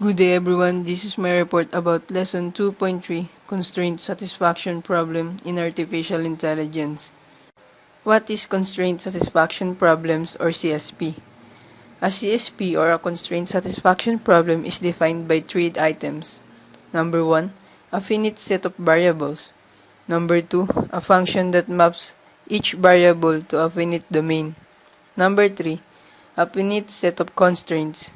Good day everyone, this is my report about Lesson 2.3, Constraint Satisfaction Problem in Artificial Intelligence. What is Constraint Satisfaction Problems or CSP? A CSP or a Constraint Satisfaction Problem is defined by three items. Number 1, a finite set of variables. Number 2, a function that maps each variable to a finite domain. Number 3, a finite set of constraints.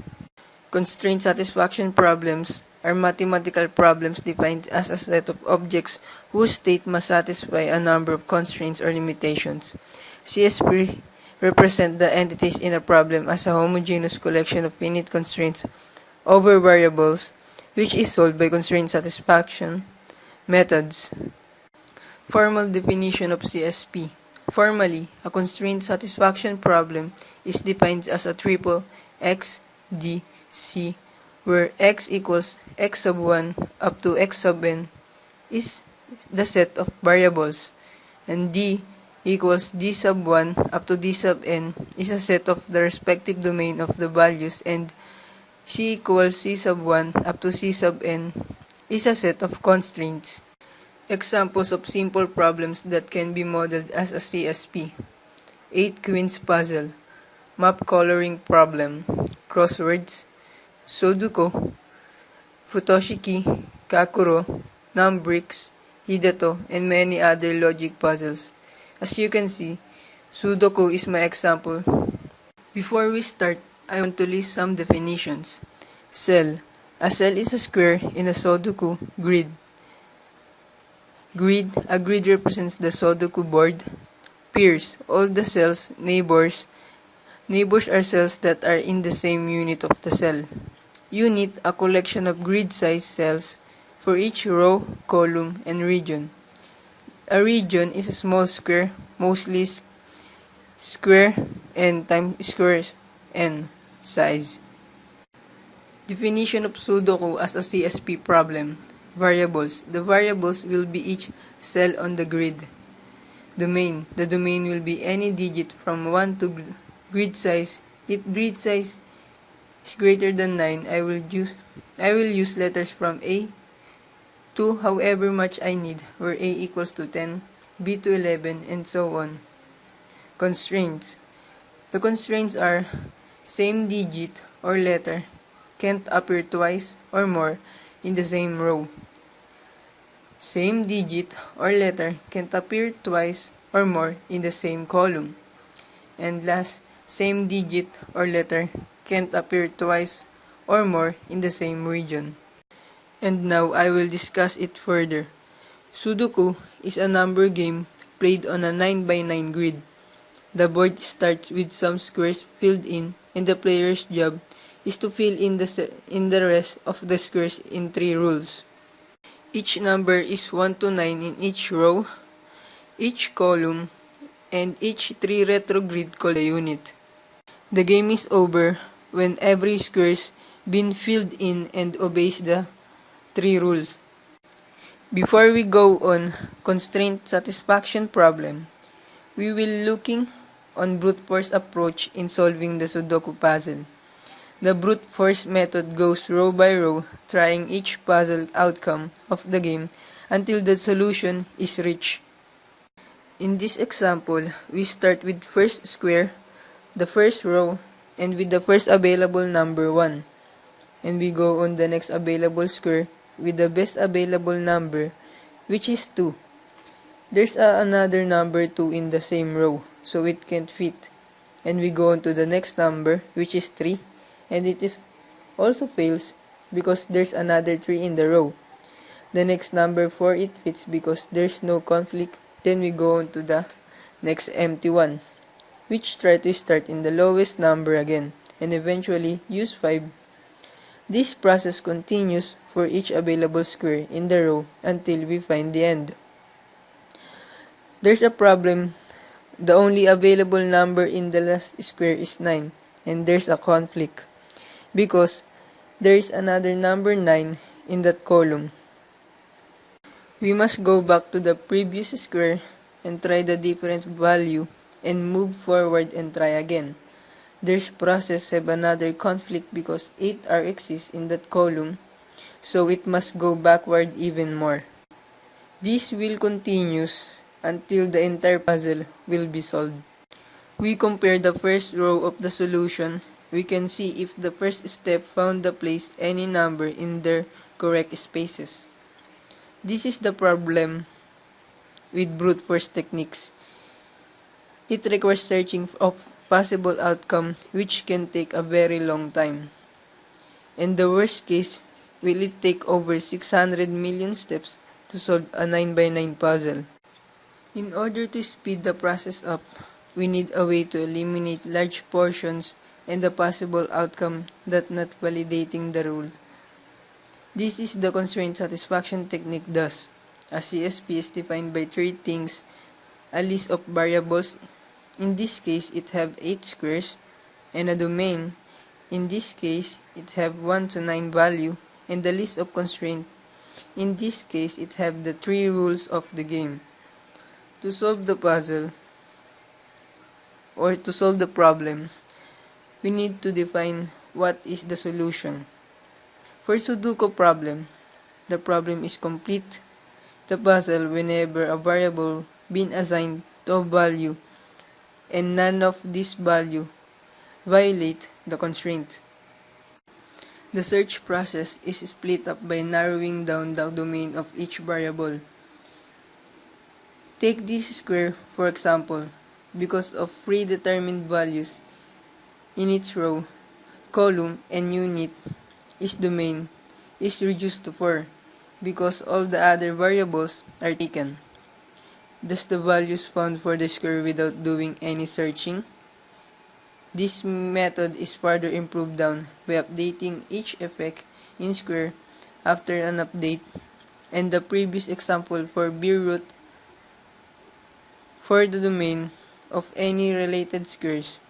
Constraint satisfaction problems are mathematical problems defined as a set of objects whose state must satisfy a number of constraints or limitations. CSP represent the entities in a problem as a homogeneous collection of finite constraints over variables, which is solved by constraint satisfaction methods. Formal definition of CSP. Formally, a constraint satisfaction problem is defined as a triple X, D, C, where x equals x sub 1 up to x sub n is the set of variables, and D equals D sub 1 up to D sub n is a set of the respective domain of the values, and C equals C sub 1 up to C sub n is a set of constraints. Examples of simple problems that can be modeled as a CSP: 8 queens puzzle, map coloring problem, crosswords, SUDOKU, Futoshiki, Kakuro, Numbricks, Hidato, and many other logic puzzles. As you can see, SUDOKU is my example. Before we start, I want to list some definitions. Cell. A cell is a square in a SUDOKU grid. A grid represents the SUDOKU board. Peers. All the cells. Neighbors. Neighbors are cells that are in the same unit of the cell. Unit, a collection of grid-sized cells for each row, column, and region. A region is a small square, mostly square n times square n size. Definition of SUDOKU as a CSP problem. Variables. The variables will be each cell on the grid. Domain. The domain will be any digit from 1 to grid size. If grid size is greater than 9, I will use letters from A to however much I need, where A equals to 10, B to 11, and so on. Constraints. The constraints are: same digit or letter can't appear twice or more in the same row. Same digit or letter can't appear twice or more in the same column. And last, same digit or letter can't appear twice or more in the same region. And now I will discuss it further. SUDOKU is a number game played on a 9x9 grid. The board starts with some squares filled in, and the player's job is to fill in the rest of the squares in 3 rules. Each number is 1 to 9 in each row, each column, and each 3 retro grid called a unit. The game is over when every square's been filled in and obeys the 3 rules. Before we go on constraint satisfaction problem, we will looking on brute force approach in solving the SUDOKU puzzle. The brute force method goes row by row, trying each puzzle outcome of the game until the solution is reached. In this example, we start with first square, the first row, and with the first available number 1. And we go on the next available square with the best available number, which is 2. There's another number 2 in the same row, so it can't fit. And we go on to the next number, which is 3, and it is also fails because there's another 3 in the row. The next number 4, it fits because there's no conflict. Then we go on to the next empty one, which try to start in the lowest number again, and eventually use 5. This process continues for each available square in the row until we find the end. There's a problem. The only available number in the last square is 9, and there's a conflict because there is another number 9 in that column. We must go back to the previous square and try the different value and move forward and try again. There's process have another conflict because 8R exists in that column, so it must go backward even more. This will continues until the entire puzzle will be solved. We compare the first row of the solution. We can see if the first step found the place any number in their correct spaces. This is the problem with brute force techniques. It requires searching of possible outcome which can take a very long time. In the worst case, will it take over 600 million steps to solve a 9 by 9 puzzle? In order to speed the process up, we need a way to eliminate large portions and the possible outcome that not validating the rule. This is the constraint satisfaction technique does. A CSP is defined by three things: a list of variables, in this case it have 8 squares, and a domain, in this case it have 1 to 9 value, and the list of constraints, in this case it have the 3 rules of the game. To solve the puzzle, or to solve the problem, we need to define what is the solution. For Sudoku problem, the problem is complete the puzzle whenever a variable been assigned to a value and none of these value violate the constraint. The search process is split up by narrowing down the domain of each variable. Take this square for example. Because of predetermined values in its row, column, and unit, its domain is reduced to 4 because all the other variables are taken. Thus the values found for the square without doing any searching. This method is further improved down by updating each effect in square after an update, and the previous example for B-root for the domain of any related squares.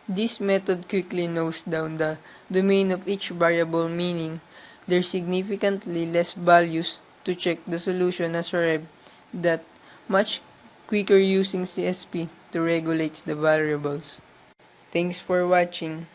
This method quickly narrows down the domain of each variable, meaning there are significantly less values to check the solution has arrived that much quicker using CSP to regulate the variables. Thanks for watching.